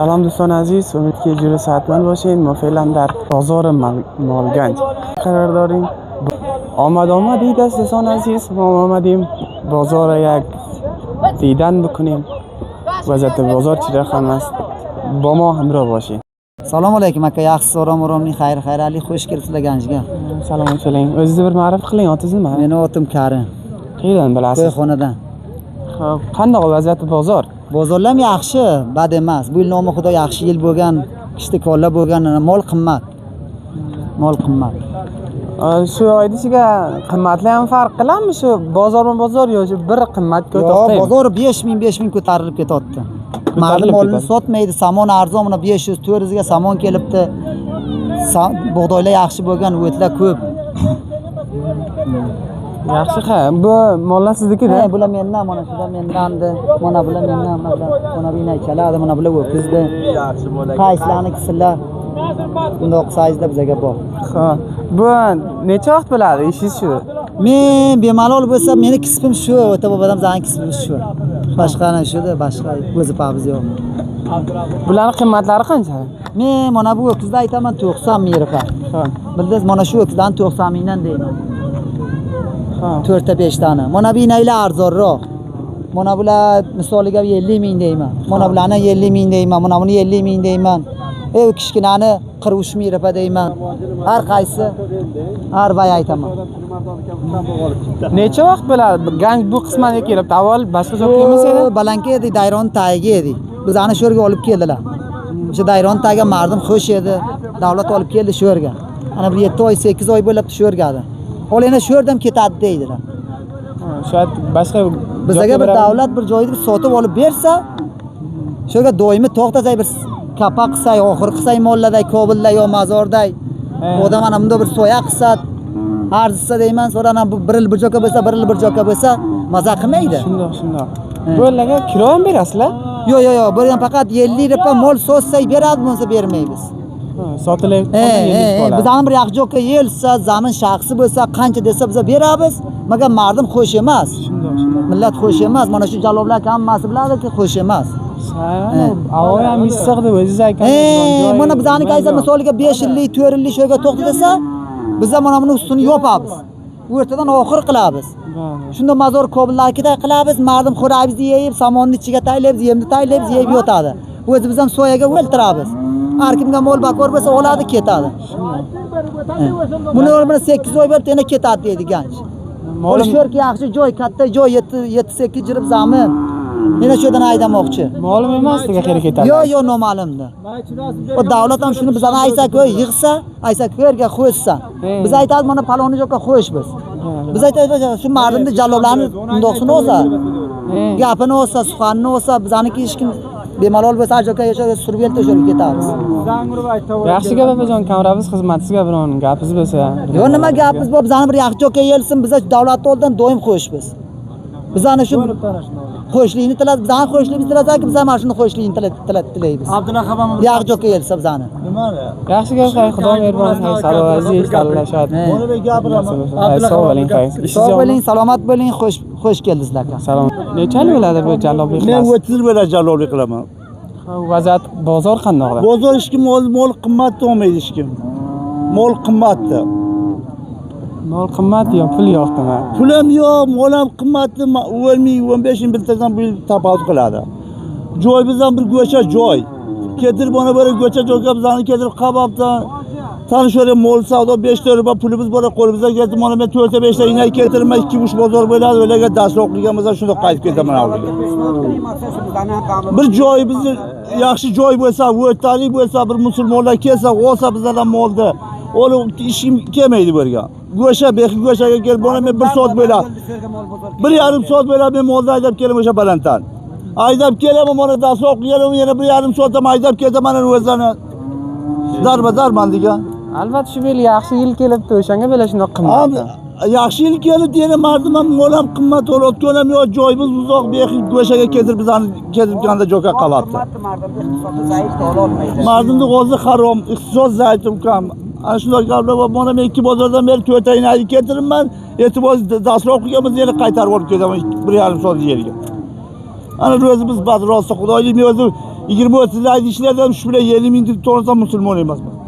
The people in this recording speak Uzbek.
سلام دوستان عزیز، امید که جلوس حتما باشین. ما فعلا در بازار مالگنج قرار داریم. آمدید دوستان عزیز، ما آمدیم بازار یک دیدن بکنیم. وضعیت بازار چه رقم است؟ با ما همراه باشین. Assalomu alaykum aka, yaxshisiz, o'ram-o'ramning xayr Ali, xush kelibsizlar Ganjga. Salom qiling. O'zingizni bir ma'rif qiling, otingiz nima? Meni otim Karim. Qayerdan bilasiz? To'yxonadan. Xo'p, qanday vaziyat bozor? Bozorlar ham yaxshi, bad emas. Bu yil nomi xudo yaxshi yil bo'lgan, qishda ko'llar bo'lgan, mol qimmat. Mol qimmat. Shu oydisiga qimmatlar ham farq qiladimi? Shu bozor yoki bir qimmat ko'tarib? Yo'q, bozor 5000 ko'tarilib ketyapti. Ma'lum molni sotmaydi, samon arzon, mana 500-400 ga samon kelibdi. Bug'doylar yaxshi bo'lgan, o'tlar ko'p. Yaxshi ha, bu mollar siznikida? Ha, bular mendan, mana shular mendandi. Mana bular mendan, mana bu inaychaladi, mana bular o'kizdi. Yaxshi bo'ladi. Qaysilarniki sizlar? Bundoq sayzda bizaga bor. Xo'p, bu necha vaqt bo'ladi ishingiz shu? Men bemalol bo'lsa, meni kasbim shu, o'ta bobodan bizning kasbimiz shu. Boshqani shuda, boshqa o'zi pabimiz yo'q. Bularning qiymatlari qancha? Men mana bu o'kizda aytaman 90 ming rupiya. Xo'p. Bildingiz, mana shu o'kizdan 90 mingdan deyman. Xo'p. 4 ta 5 tani. Mana bu inaylar arzonroq. Mana bular misoliga 50 ming deyman. Mana bularni 50 ming deyman. Mana buni 50 ming deyman. Kichkinani 43 ming rupiya deyman. Har qaysi har bay aytaman. Necha vaqt bo'ladi? Ganj bu qismanga kelib, avval boshqa joyga kelmas edi? Balanka edi, Dayron tagiga edi. Biz ana shu yerga olib keldilar. O'sha Dayron tagiga mardim xo'sh edi. Davlat olib keldi shu yerga. Ana bir 7 oy, 8 oy bo'libdi shu yerga. Hol yana shu yerdan ketadi deydilar. Sho'at boshqa bizga bir davlat bir joyda sotib olib bersa, shu yerga doimiy to'xtatay bir kapak qilsa, oxir qilsa mollarday, Kobulda yo Mazorday. Odam ana bunda bir soya qilsa, arzisa deyman, so'rana bu bir yil bir joyga bo'lsa, bir yil bir joyga bo'lsa, maza qilmaydi. Shundoq. Bo'larga kiro ham berasizlar? Yo'q, bu ham faqat 50 rupiya mol so'zsak beradi, bo'lsa bermaymiz. Sotilayotgan 50 bo'ladi. Biz ham bir yaxshi joyga yelsa, zamin shaxsi bo'lsa, qancha desa biz beramiz, magar mardim xo'sh emas. Shundoq. Millat xo'sh emas. Mana shu jaloblar hammasi biladiki, xo'sh emas. Avoy ham issiq deb o'zingiz aytganingiz. Mana bizaniki aytsa, misoliga 5 yillik, 4 yillik shu yerga to'xtatsa, biz ham mana buni ustini yopamiz. O'rtadan oxir qilamiz. Shunda mazor Kobullarkiday qilamiz, mardim xo'rabimizni yeyib, samonni ichiga taylaymiz, yemni taylaymiz, yeb yotadi. O'zi biz ham soyaga o'ltiramiz. Har kimga mol bakor bo'lsa, oladi, ketadi. Buni o'rmini 8 oy bo'lib, yana ketadi deydi Ganj. Mol shu yerga yaxshi joy, katta joy, 7-8 jirib zamin. Meni shu yerdan aydamoqchi. Ma'lum emas, degan kerak ketadi. Yo'q, noma'lumda. O davlat ham shuni bizga aytsa-ku, yig'sa, aytsa-ku, yerga qo'ysa. Biz aytamiz, mana paloni joyga qo'yish biz. Biz aytamiz, shu mardimni jalloblarni undoqsini olsa, gapini olsa, suxanini olsa, bizaniki hech kim bemalol bo'lsa, joyga yashash surib o'shaga ketamiz. Yaxshi gap opajon, kamrabuz xizmatingizga biron gapingiz bo'lsa. Yo'q, nima gapimiz bor? Bizani bir yaxshi joyga yelsin, biz davlat oldidan doim qo'yish biz. Biz ana shu xo'shlikni tilab, bizani xo'shligimizni tilasak, biz ham mana shuni xo'shlikni tilaymiz. Abdulla xabam yaxshi joyga kelsa bizani. Yaxshi gap, xudo bersin. Salomat aziz, talashad. Buni bir gapiraman. Sog' bo'ling, sog' bo'ling, salomat bo'ling, xush keldingizlar. Salom. Necha yil bo'ladi bu jalloblik? Men 30 yil bo'ladi jalloblik qilaman. Vaziyat bozor qandoqda? Bozor hech kim mol qimmat olmaydi hech kim. Mol qimmatda. Mol qimmat yo pul yo'qmi? Pul ham yo'q, mol ham qimmatda. 10,000-15,000 biltadan bu tafovut qiladi. Joy bizdan bir go'cha joy. Ketirib ona bir go'cha joyga bizani ketirib qabobdan tanishlar mol savdo 5 rupiya pulimiz bor, qo'limizga keldi. Mana men 4 ta 5 ta inay keltirmay 2-3 bozor bo'ladi, ularga dastroq qilganimizda shunda qaytib ketaman avliga. Bir joy bizni yaxshi joy bo'lsa, o'rtalik bo'lsa, bir musulmonlar kelsa, olsa bizdan molda. Olib ishim kelmaydi bu yerga. Go'sha, bexi go'shaga kelib, mana men 1 soat bo'ladi. 1,5 soat bo'ladi men molda haydab kelaman o'sha balanddan. Haydab kelaman, mana dastroq qilganim yana 1,5 soatda haydab ketaman o'zini. Darba degan. Albatta shu yil yaxshi yil kelibdi, o'shanga bela shunday qimmat. Yaxshi yil kelib dena mardim ham mol ham qimmat olayotgan ham yo'q, joyimiz uzoq, bexi go'shaga kelib bizani kelibganda joyga qolibdi. Mardimni o'zi harom, iqtisod zaif kam. Ana shunday gaplar bor. Mana men 2 bozordan beri 4 ta inayni keltiribman. E'tibor dastroq qilganmiz, yana qaytarib olib ketaman 1,5 soat yerga. Ana o'zi biz badrosti Xudoylik men o'zi 20-30 yil ishlardan shu bilan 50 ming deb to'g'risam musulmon emasman.